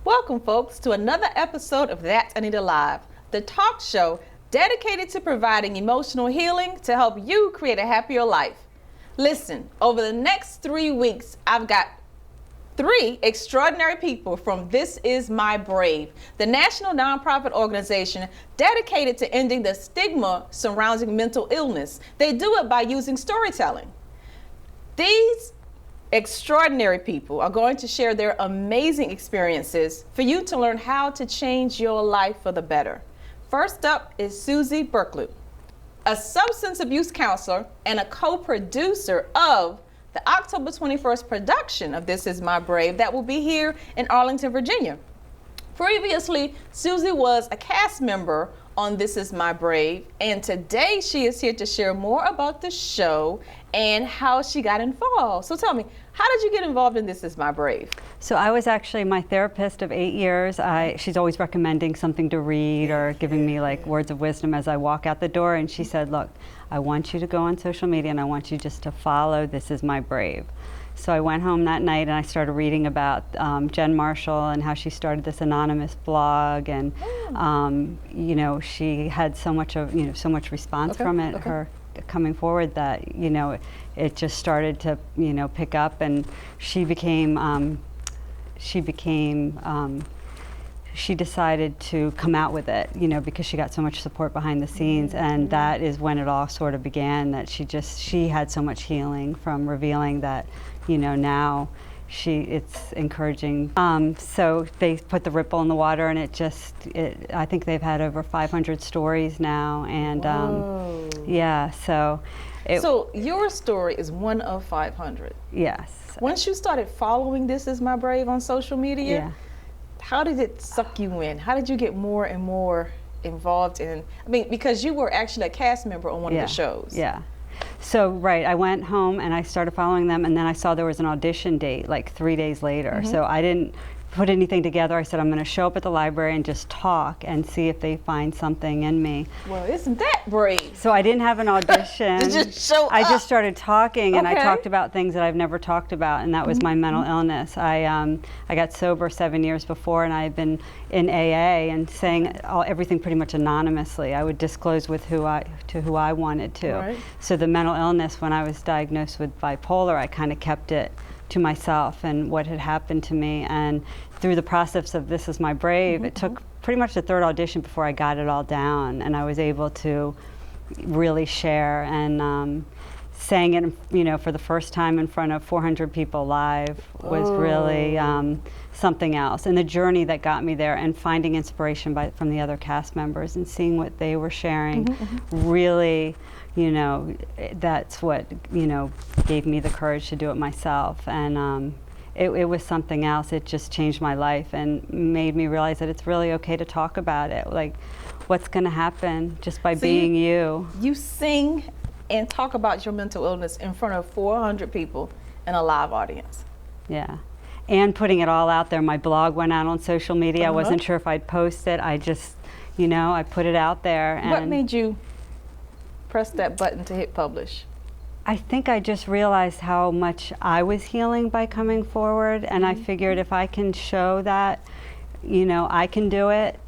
Welcome, folks, to another episode of That's Anita Live, the talk show dedicated to providing emotional healing to help you create a happier life. Listen, over the next 3 weeks, I've got 3 extraordinary people from This Is My Brave, the national nonprofit organization dedicated to ending the stigma surrounding mental illness. They do it by using storytelling. These extraordinary people are going to share their amazing experiences for you to learn how to change your life for the better. First up is Susie Burklew, a substance abuse counselor and a co-producer of the October 21st production of This Is My Brave that will be here in Arlington, Virginia. Previously, Susie was a cast member on This Is My Brave, and today she is here to share more about the show and how she got involved. So tell me, how did you get involved in This Is My Brave? So I was actually my therapist of 8 years. She's always recommending something to read or giving me like words of wisdom as I walk out the door, and she said, look, I want you to go on social media and I want you just to follow This Is My Brave. So I went home that night and I started reading about Jen Marshall and how she started this anonymous blog, and you know, she had so much response from it, her coming forward, that it just started to pick up, and she decided to come out with it, because she got so much support behind the scenes, and that is when it all sort of began, that she had so much healing from revealing that, now it's encouraging. So they put the ripple in the water, and I think they've had over 500 stories now, and yeah, so. So your story is one of 500. Yes. Once you started following This Is My Brave on social media, how did it suck you in? How did you get more and more involved in, because you were actually a cast member on one of the shows. Yeah. So, right, I went home and I started following them, and then I saw there was an audition date like 3 days later. So I didn't put anything together. I said, I'm going to show up at the library and just talk and see if they find something in me. Well, isn't that brave? So I didn't have an audition. Just show up. I just started talking, and I talked about things that I've never talked about, and that was my mental illness. I got sober 7 years before, and I had been in AA and saying everything pretty much anonymously. I would disclose with who I wanted to. Right. So the mental illness, when I was diagnosed with bipolar, I kind of kept it to myself and what had happened to me, and through the process of This Is My Brave, it took pretty much the 3rd audition before I got it all down, and I was able to really share, and sang it, for the first time in front of 400 people live was really something else. And the journey that got me there, and finding inspiration from the other cast members and seeing what they were sharing, really, that's what, gave me the courage to do it myself. And it was something else. It just changed my life and made me realize that it's really okay to talk about it. Like, what's going to happen just by being you. You sing and talk about your mental illness in front of 400 people in a live audience. Yeah. And putting it all out there. My blog went out on social media. I wasn't sure if I'd post it. I just, I put it out there. And what made you press that button to hit publish? I think I just realized how much I was healing by coming forward, and I figured if I can show that, I can do it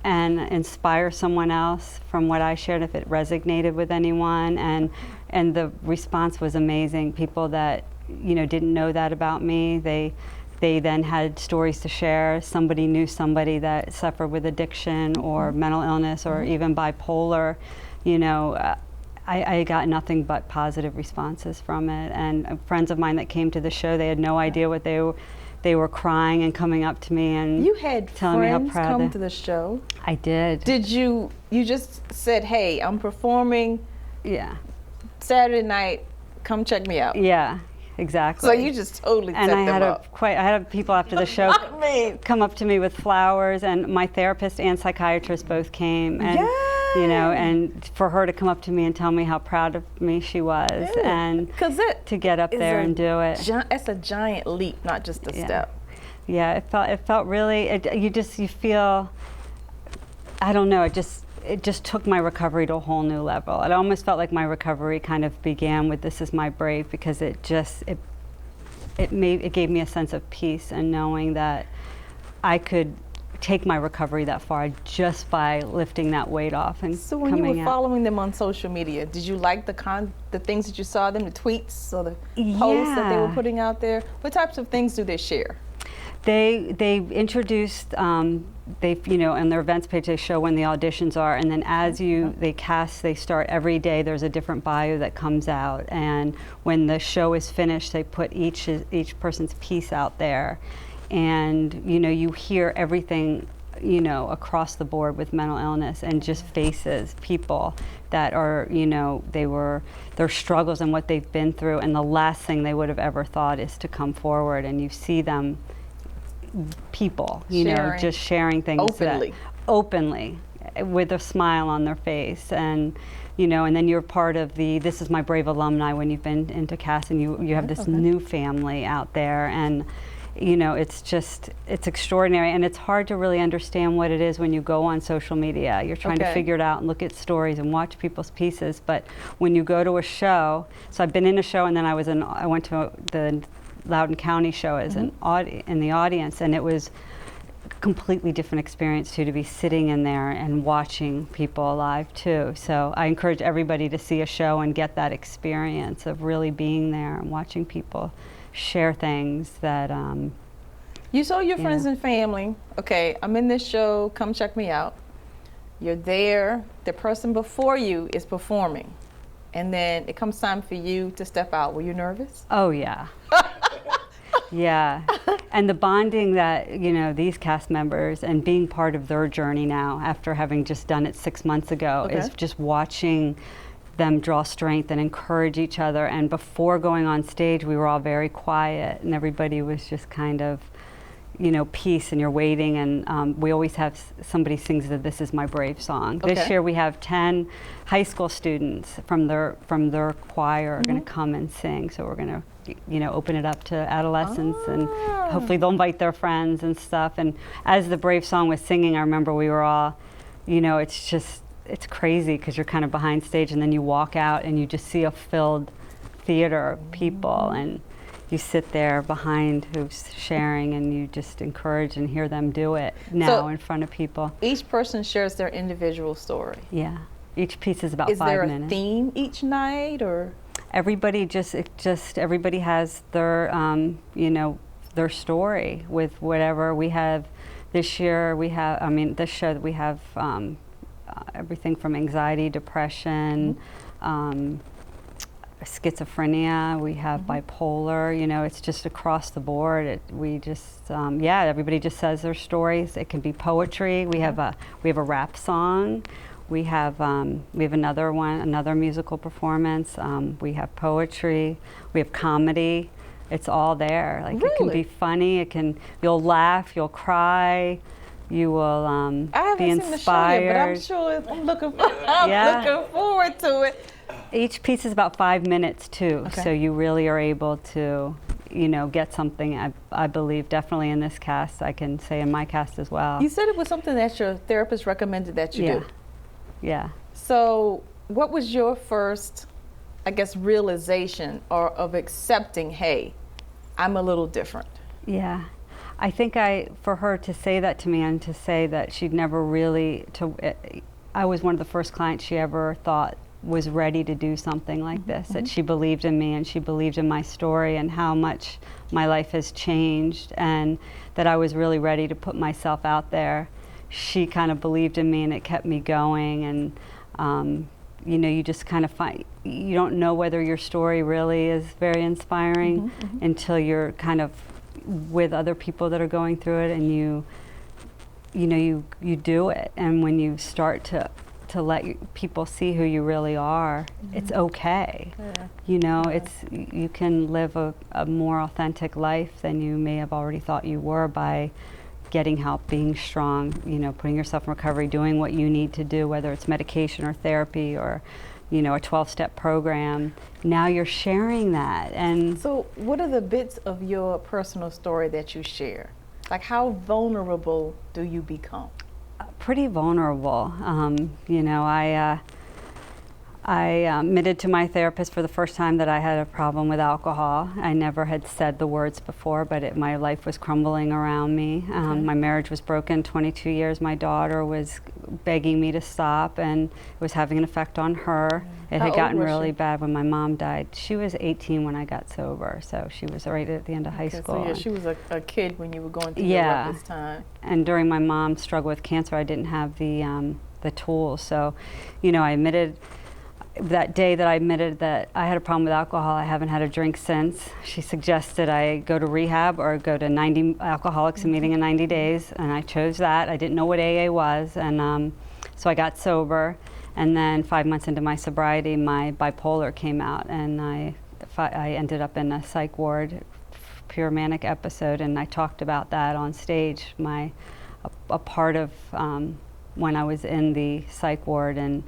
and inspire someone else from what I shared, if it resonated with anyone. And the response was amazing. People that didn't know that about me, they then had stories to share. Somebody knew somebody that suffered with addiction or mental illness or even bipolar. I got nothing but positive responses from it. And friends of mine that came to the show, they had no idea what they were crying and coming up to me and you had telling me how friends proud come to the show? I did. Did you just said, hey, I'm performing Saturday night, come check me out? Yeah, exactly. So you just totally set them up. I had people after the show come up to me with flowers, and my therapist and psychiatrist both came. And and for her to come up to me and tell me how proud of me she was, and to get up there and do it. It's a giant leap, not just a step. Yeah, it felt really, you feel, I don't know, it just took my recovery to a whole new level. It almost felt like my recovery kind of began with This Is My Brave, because it gave me a sense of peace and knowing that I could take my recovery that far just by lifting that weight off and So when you coming were out. following them on social media, did you like the things that you saw them, the tweets or the posts that they were Yeah. putting out there? What types of things do they share? They introduced, they, you know, on their events page they show when the auditions are, and then as they cast, they start every day. There's a different bio that comes out, and when the show is finished, they put each person's piece out there, and you know, you hear everything, you know, across the board with mental illness, and just faces, people that are, you know, their struggles and what they've been through, and the last thing they would have ever thought is to come forward, and you see them, people, you know, just sharing things openly with a smile on their face, and you know, and then you're part of the This Is My Brave alumni when you've been into CAST, and you have this new family out there, and you know, it's extraordinary, and it's hard to really understand what it is when you go on social media. You're trying to figure it out and look at stories and watch people's pieces, but when you go to a show, so I've been in a show, and then I went to the Loudoun County show as in the audience, and it was a completely different experience too, to be sitting in there and watching people live too. So I encourage everybody to see a show and get that experience of really being there and watching people share things that you told your friends and family, okay, I'm in this show, come check me out. You're there, the person before you is performing, and then it comes time for you to step out. Were you nervous? Oh yeah. Yeah, and the bonding that, you know, these cast members, and being part of their journey now after having just done it 6 months ago, is just watching them draw strength and encourage each other. And before going on stage, we were all very quiet, and everybody was just kind of, you know, peace, and you're waiting, and we always have somebody sings the This Is My Brave song. This year we have 10 high school students from their choir are going to come and sing, so we're going to, you know, open it up to adolescents, and hopefully they'll invite their friends and stuff. And as the Brave song was singing, I remember we were all, you know, it's crazy because you're kind of behind stage, and then you walk out and you just see a filled theater of people, and you sit there behind who's sharing, and you just encourage and hear them do it now in front of people. Each person shares their individual story. Yeah, each piece is about 5 minutes. Is there a theme each night, or? Everybody everybody has their, you know, their story with whatever we have. This year we have, this show we have everything from anxiety, depression, schizophrenia, we have bipolar, you know, it's just across the board. Everybody just says their stories. It can be poetry. We have a rap song. We have another musical performance. We have poetry. We have comedy. It's all there. Like, it can be funny. You'll laugh. You'll cry. You will be inspired. Seen the show yet, but I'm sure I'm looking forward to it. Each piece is about 5 minutes too, so you really are able to, you know, get something. I believe definitely in this cast. I can say in my cast as well. You said it was something that your therapist recommended that you do. Yeah. So what was your first, I guess, realization of accepting, hey, I'm a little different? Yeah. I think for her to say that to me, and to say that she'd never really, I was one of the first clients she ever thought was ready to do something like this, that she believed in me, and she believed in my story and how much my life has changed, and that I was really ready to put myself out there. She kind of believed in me, and it kept me going. And you know, you just kind of you don't know whether your story really is very inspiring until you're kind of with other people that are going through it, and you do it. And when you start to let people see who you really are, it's okay. You know, you can live a more authentic life than you may have already thought you were by getting help, being strong, you know, putting yourself in recovery, doing what you need to do, whether it's medication or therapy or, you know, a 12-step program. Now you're sharing that. And so what are the bits of your personal story that you share? Like, how vulnerable do you become? Pretty vulnerable. You know, I admitted to my therapist for the first time that I had a problem with alcohol. I never had said the words before, but my life was crumbling around me. My marriage was broken, 22 years. My daughter was begging me to stop, and it was having an effect on her. It had gotten really bad when my mom died. She was 18 when I got sober, so she was right at the end of high school. So yeah, she was a kid when you were going through your roughest time. And during my mom's struggle with cancer, I didn't have the tools. So, you know, I admitted that day that I admitted that I had a problem with alcohol. I haven't had a drink since. She suggested I go to rehab or go to 90 Alcoholics meeting in 90 days, and I chose that. I didn't know what AA was, and so I got sober. And then 5 months into my sobriety, my bipolar came out, and I ended up in a psych ward, pure manic episode, and I talked about that on stage. A part of when I was in the psych ward, and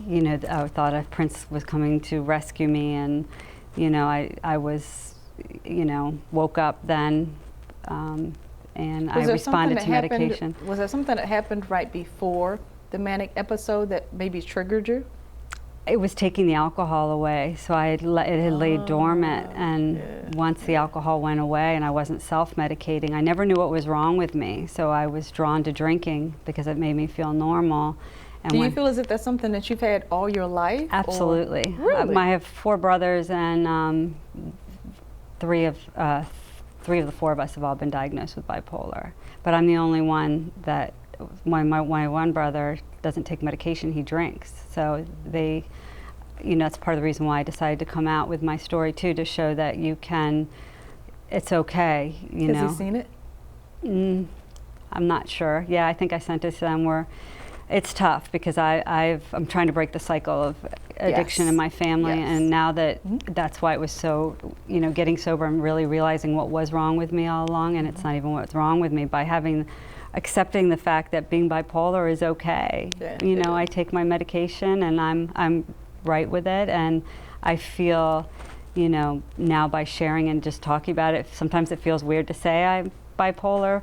you know, I thought a prince was coming to rescue me, and you know, I was, you know, woke up then, and I responded to medication. Was there something that happened right before the manic episode that maybe triggered you? It was taking the alcohol away, so it had laid dormant, and once the alcohol went away and I wasn't self-medicating, I never knew what was wrong with me, so I was drawn to drinking because it made me feel normal. And do you feel as if that's something that you've had all your life? Absolutely. Really? I have 4 brothers, and three of the 4 of us have all been diagnosed with bipolar. But I'm the only one that, my one brother doesn't take medication, he drinks. So they, you know, that's part of the reason why I decided to come out with my story too, to show that you can, it's okay, you know. Has he seen it? I'm not sure. Yeah, I think I sent it to them. Where it's tough because I'm trying to break the cycle of addiction in my family, and now that that's why it was so, you know, getting sober and really realizing what was wrong with me all along, and it's not even what's wrong with me, by accepting the fact that being bipolar is okay. You know, I take my medication and I'm right with it, and I feel, you know, now by sharing and just talking about it, sometimes it feels weird to say I'm bipolar,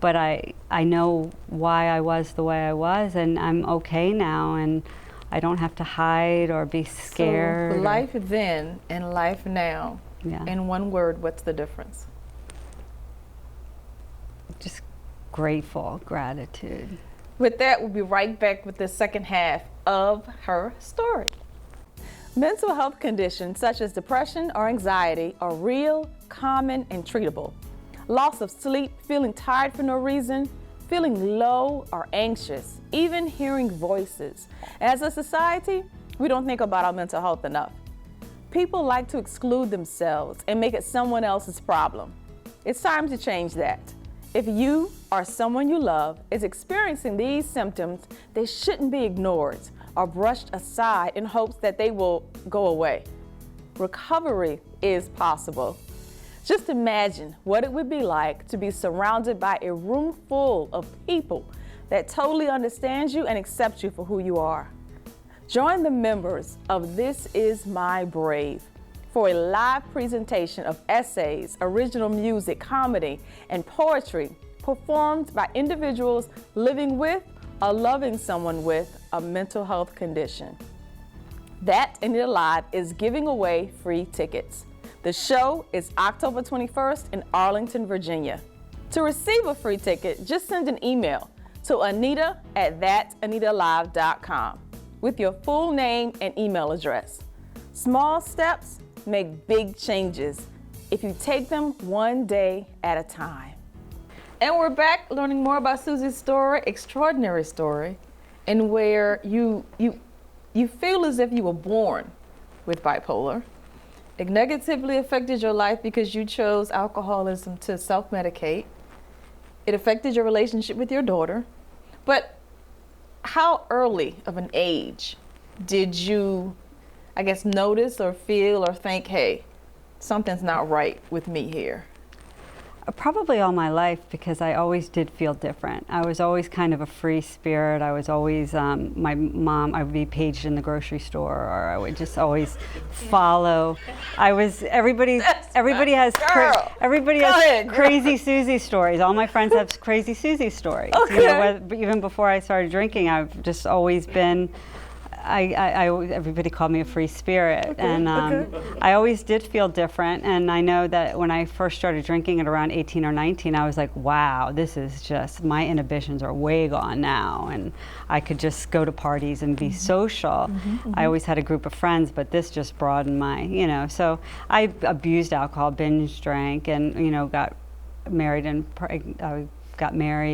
but I know why I was the way I was, and I'm okay now, and I don't have to hide or be scared. So life then and life now, in one word, what's the difference? Just grateful, gratitude. With that, we'll be right back with the second half of her story. Mental health conditions such as depression or anxiety are real, common, and treatable. Loss of sleep, feeling tired for no reason, feeling low or anxious, even hearing voices. As a society, we don't think about our mental health enough. People like to exclude themselves and make it someone else's problem. It's time to change that. If you or someone you love is experiencing these symptoms, they shouldn't be ignored or brushed aside in hopes that they will go away. Recovery is possible. Just imagine what it would be like to be surrounded by a room full of people that totally understand you and accept you for who you are. Join the members of This Is My Brave for a live presentation of essays, original music, comedy, and poetry performed by individuals living with or loving someone with a mental health condition. That Anita Live is giving away free tickets. The show is October 21st in Arlington, Virginia. To receive a free ticket, just send an email to anita@thatanitalive.com with your full name and email address. Small steps make big changes if you take them one day at a time. And we're back learning more about Susie's story, extraordinary story, and where you feel as if you were born with bipolar. It negatively affected your life because you chose alcoholism to self-medicate. It affected your relationship with your daughter. But how early of an age did you, I guess, notice or feel or think, hey, something's not right with me here? Probably all my life, because I always did feel different. I was always kind of a free spirit. I was always, my mom, I would be paged in the grocery store, or I would just always follow. Everybody has crazy Susie stories. All my friends have crazy Susie stories. Okay. You know, even before I started drinking, I've just always been everybody called me a free spirit, Okay, and I always did feel different. And I know that when I first started drinking at around 18 or 19, I was like, wow, this is just, my inhibitions are way gone now, and I could just go to parties and be social. I always had a group of friends, but this just broadened my, so I abused alcohol, binge drank, and got married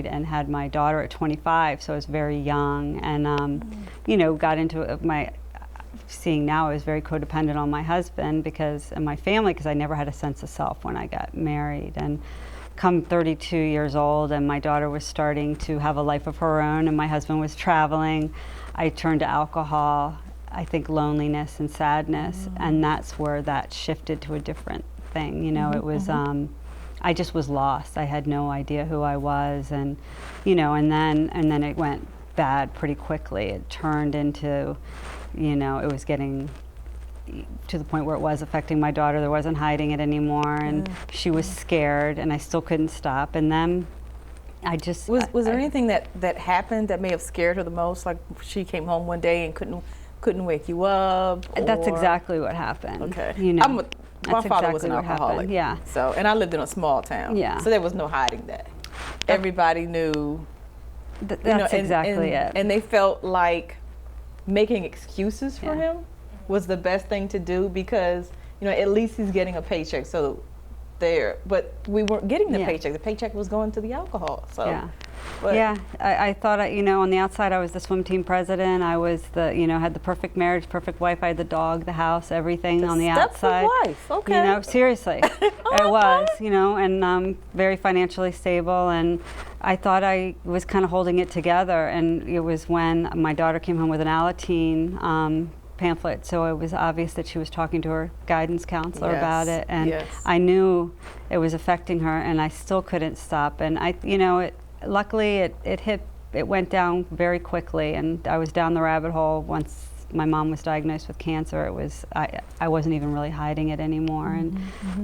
and had my daughter at 25, so I was very young, and got into seeing now I was very codependent on my husband and my family, because I never had a sense of self when I got married. And come 32 years old, and my daughter was starting to have a life of her own, and my husband was traveling, I turned to alcohol, I think loneliness and sadness, and that's where that shifted to a different thing. It was I just was lost. I had no idea who I was, and and then it went bad pretty quickly. It turned into, it was getting to the point where it was affecting my daughter. There wasn't hiding it anymore, and she was scared, and I still couldn't stop. And then I just was there anything that happened that may have scared her the most? Like she came home one day and couldn't wake you up? That's exactly what happened. Okay. That's My father exactly was an what alcoholic. happened. Yeah. So, and I lived in a small town. Yeah. So there was no hiding that. Everybody knew. That's exactly it. And they felt like making excuses for him was the best thing to do, because at least he's getting a paycheck. So but we weren't getting the paycheck. The paycheck was going to the alcohol. So. Yeah. I thought, on the outside I was the swim team president. I was had the perfect marriage, perfect wife. I had the dog, the house, everything on the outside. Wife, okay. Seriously, I was, and very financially stable. And I thought I was kind of holding it together. And it was when my daughter came home with an Alateen pamphlet, so it was obvious that she was talking to her guidance counselor about it, and I knew it was affecting her, and I still couldn't stop. And luckily it went down very quickly, and I was down the rabbit hole once my mom was diagnosed with cancer. It was I wasn't even really hiding it anymore,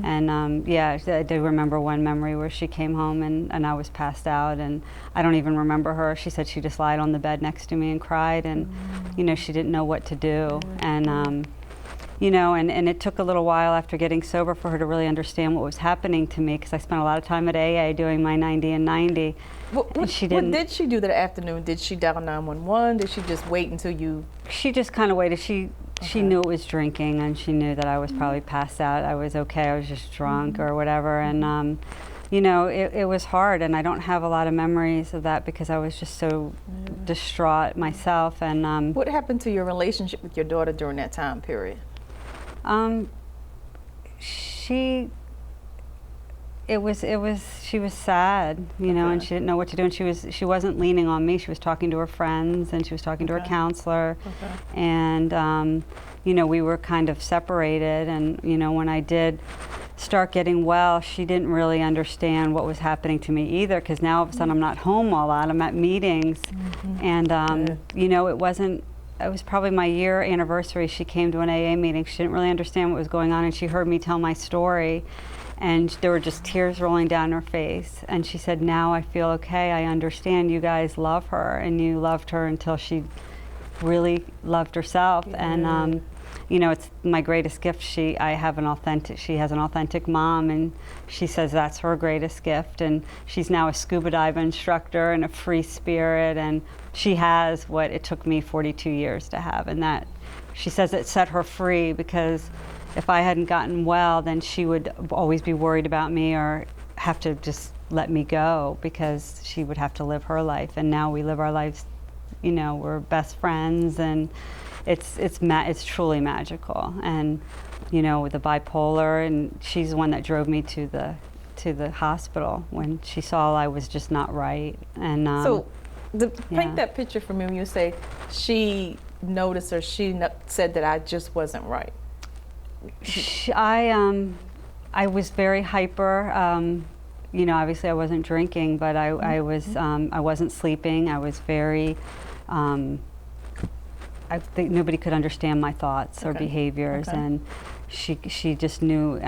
and I do remember one memory where she came home and I was passed out, and I don't even remember her. She said she just lied on the bed next to me and cried, and she didn't know what to do, and and it took a little while after getting sober for her to really understand what was happening to me, because I spent a lot of time at AA doing my 90 and 90. What did she do that afternoon? Did she dial 911? Did she just wait until you? She just kind of waited. She knew it was drinking, and she knew that I was probably passed out. I was okay. I was just drunk or whatever, and it was hard, and I don't have a lot of memories of that because I was just so distraught myself. And what happened to your relationship with your daughter during that time period? She was sad, and she didn't know what to do, and she wasn't leaning on me. She was talking to her friends, and she was talking to her counselor, and we were kind of separated. And when I did start getting well, she didn't really understand what was happening to me either, because now all of a sudden I'm not home a lot. I'm at meetings, and it was probably my year anniversary. She came to an AA meeting. She didn't really understand what was going on, and she heard me tell my story, and there were just tears rolling down her face. And she said, "Now I feel okay. I understand you guys love her, and you loved her until she really loved herself." And it's my greatest gift. She has an authentic mom, and she says that's her greatest gift. And she's now a scuba dive instructor and a free spirit, and she has what it took me 42 years to have. And that, she says, it set her free, because if I hadn't gotten well, then she would always be worried about me or have to just let me go, because she would have to live her life. And now we live our lives, we're best friends, and it's truly magical. And with the bipolar, and she's the one that drove me to the hospital when she saw I was just not right. And paint that picture for me when you say she noticed, or she said that I just wasn't right. I was very hyper. Obviously I wasn't drinking, but I wasn't sleeping. I was very. I think nobody could understand my thoughts or behaviors, and she just knew.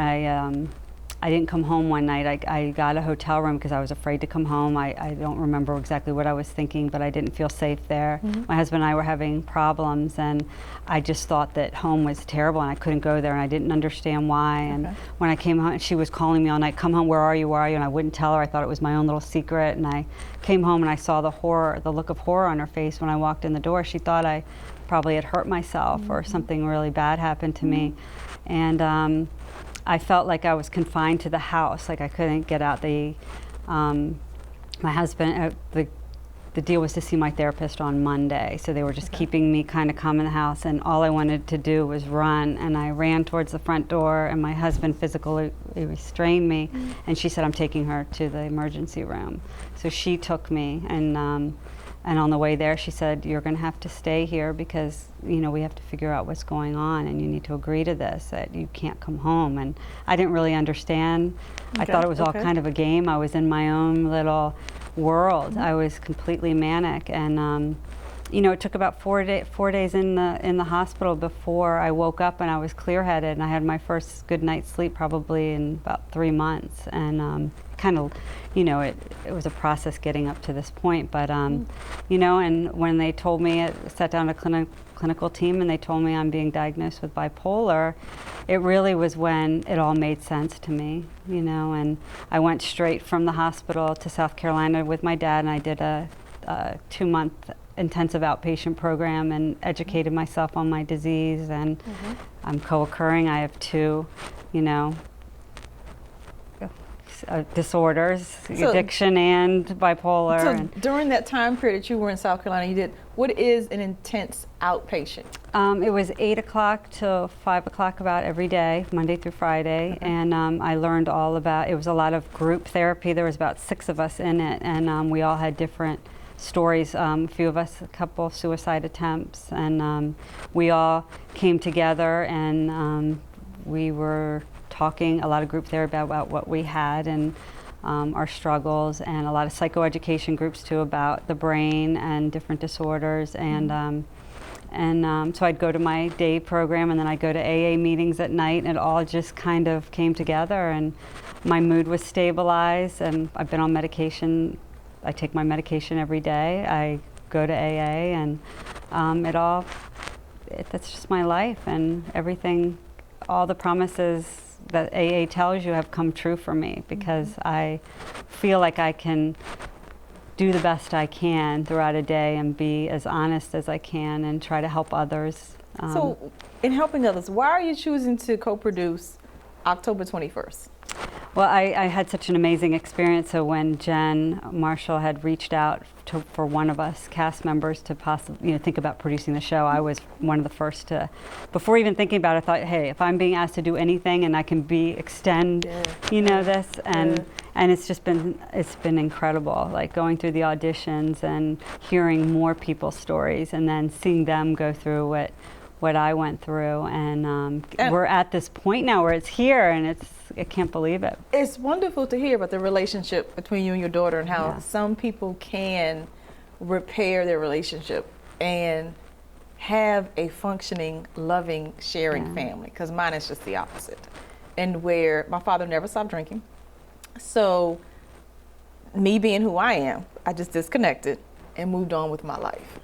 I I didn't come home one night. I got a hotel room because I was afraid to come home. I don't remember exactly what I was thinking, but I didn't feel safe there. My husband and I were having problems, and I just thought that home was terrible, and I couldn't go there, and I didn't understand why. And when I came home, she was calling me all night, "Come home, where are you, where are you?" And I wouldn't tell her. I thought it was my own little secret. And I came home, and I saw the horror, the look of horror on her face when I walked in the door. She thought I probably had hurt myself or something really bad happened to me. And I felt like I was confined to the house, like I couldn't get out. My husband, the deal was to see my therapist on Monday, so they were just keeping me kind of calm in the house, and all I wanted to do was run, and I ran towards the front door, and my husband physically restrained me, and she said, "I'm taking her to the emergency room." So she took me, and on the way there, she said, "You're going to have to stay here because, you know, we have to figure out what's going on, and you need to agree to this, that you can't come home." And I didn't really understand. I thought it was all kind of a game. I was in my own little world. I was completely manic, and you know, it took about 4 days in the hospital before I woke up and I was clear-headed, and I had my first good night's sleep probably in about 3 months. And kind of, you know, it was a process getting up to this point, but you know, and when they told me, I sat down a clinical team and they told me I'm being diagnosed with bipolar, it really was when it all made sense to me, you know. And I went straight from the hospital to South Carolina with my dad, and I did a 2-month intensive outpatient program and educated myself on my disease. And I'm co-occurring. I have 2, you know, disorders, addiction and bipolar. So during that time period that you were in South Carolina, you did, what is an intense outpatient? It was 8 o'clock to 5 o'clock about every day, Monday through Friday. And I learned all about, it was a lot of group therapy. There was about 6 of us in it, and we all had different stories. A few of us, a couple of suicide attempts, and we all came together, and we were talking, a lot of group therapy about what we had and our struggles, and a lot of psychoeducation groups too about the brain and different disorders. And so I'd go to my day program, and then I'd go to AA meetings at night, and it all just kind of came together, and my mood was stabilized. And I've been on medication. I take my medication every day. I go to AA, and that's just my life, and everything, all the promises that AA tells you have come true for me, because I feel like I can do the best I can throughout a day and be as honest as I can and try to help others. So in helping others, why are you choosing to co-produce October 21st? Well, I had such an amazing experience. So when Jen Marshall had reached out for one of us cast members to possibly, you know, think about producing the show, I was one of the first to, before even thinking about it, I thought, hey, if I'm being asked to do anything and I can extend, you know, this, and it's been incredible, like going through the auditions and hearing more people's stories, and then seeing them go through what I went through, and we're at this point now where it's here, and I can't believe it. It's wonderful to hear about the relationship between you and your daughter, and how some people can repair their relationship and have a functioning, loving, sharing family, because mine is just the opposite. And where my father never stopped drinking, so me being who I am, I just disconnected and moved on with my life.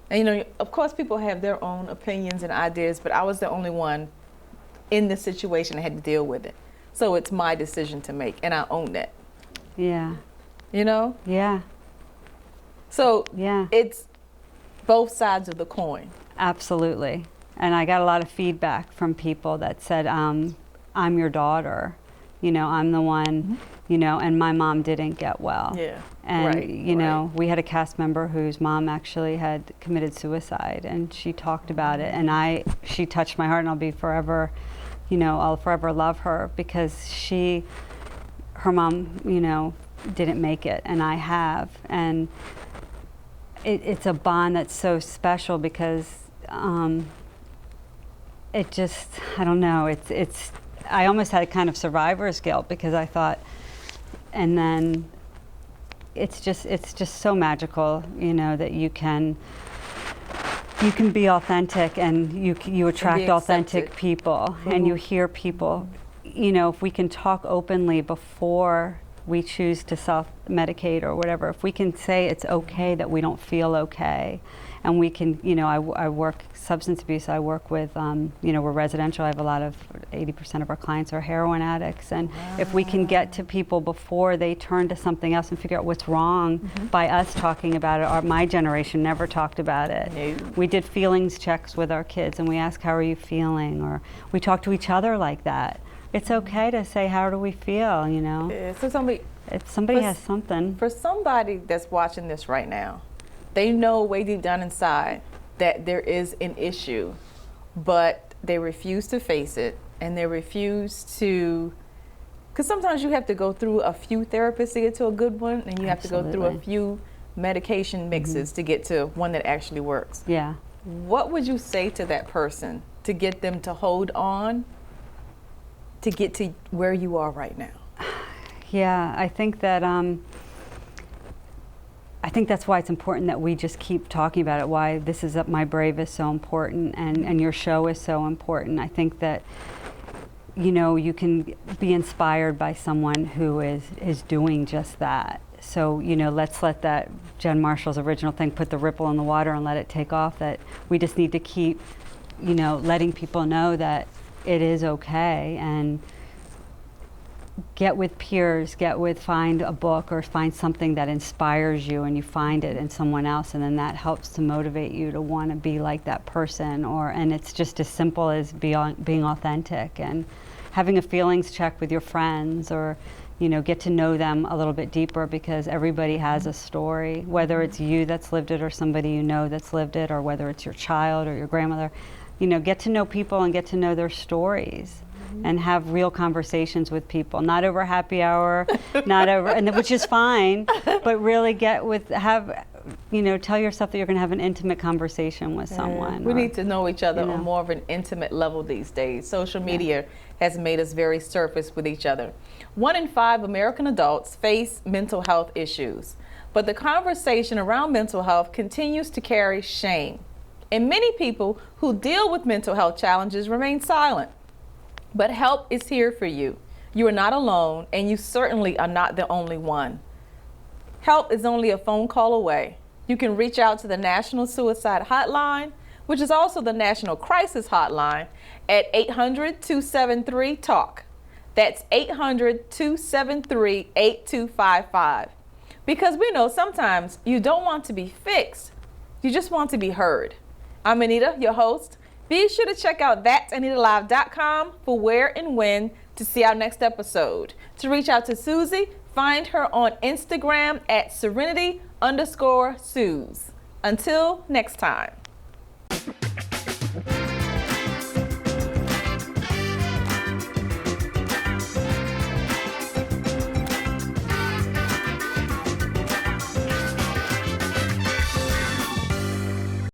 And you know, of course people have their own opinions and ideas, but I was the only one in this situation that had to deal with it. So it's my decision to make, and I own that. Yeah. You know? Yeah. So it's both sides of the coin. Absolutely. And I got a lot of feedback from people that said, I'm your daughter. You know, I'm the one, you know, and my mom didn't get well. Yeah. And, you know, we had a cast member whose mom actually had committed suicide, and she talked about it, and she touched my heart, and I'll be forever, you know, I'll forever love her, because her mom, you know, didn't make it, and I have. And it's a bond that's so special, because it just, I don't know, I almost had a kind of survivor's guilt, because I thought, and then it's just so magical, you know, that you can be authentic, and you attract authentic people, and you hear people, if we can talk openly before we choose to self-medicate or whatever, if we can say it's okay that we don't feel okay, and we can, I work substance abuse, I work with, we're residential, I have a lot of, 80% of our clients are heroin addicts, and if we can get to people before they turn to something else and figure out what's wrong by us talking about it, my generation never talked about it. No. We did feelings checks with our kids, and we ask, how are you feeling? Or we talk to each other like that. It's okay to say, how do we feel, Yeah, so if somebody has something. For somebody that's watching this right now, they know way deep down inside that there is an issue, but they refuse to face it, and they refuse to, because sometimes you have to go through a few therapists to get to a good one, and you have to go through a few medication mixes to get to one that actually works. Yeah. What would you say to that person to get them to hold on to get to where you are right now? Yeah, I think that that's why it's important that we just keep talking about it, why this is My Brave is so important, and your show is so important. I think that, you can be inspired by someone who is doing just that. So, let's let that Jen Marshall's original thing, put the ripple in the water and let it take off, that we just need to keep, letting people know that it is okay, and get with peers, find a book or find something that inspires you, and you find it in someone else, and then that helps to motivate you to want to be like that person. And it's just as simple as being authentic and having a feelings check with your friends, or get to know them a little bit deeper, because everybody has a story, whether it's you that's lived it or somebody that's lived it, or whether it's your child or your grandmother. Get to know people and get to know their stories. And have real conversations with people, not over happy hour, which is fine, but really tell yourself that you're going to have an intimate conversation with someone. We need to know each other on more of an intimate level these days. Social media has made us very surface with each other. 1 in 5 American adults face mental health issues, but the conversation around mental health continues to carry shame. And many people who deal with mental health challenges remain silent. But help is here for you. You are not alone, and you certainly are not the only one. Help is only a phone call away. You can reach out to the National Suicide Hotline, which is also the National Crisis Hotline, at 800-273-TALK. That's 800-273-8255. Because we know sometimes you don't want to be fixed, you just want to be heard. I'm Anita, your host. Be sure to check out that'sanitalive.com for where and when to see our next episode. To reach out to Susie, find her on Instagram at serenity_Suze. Until next time.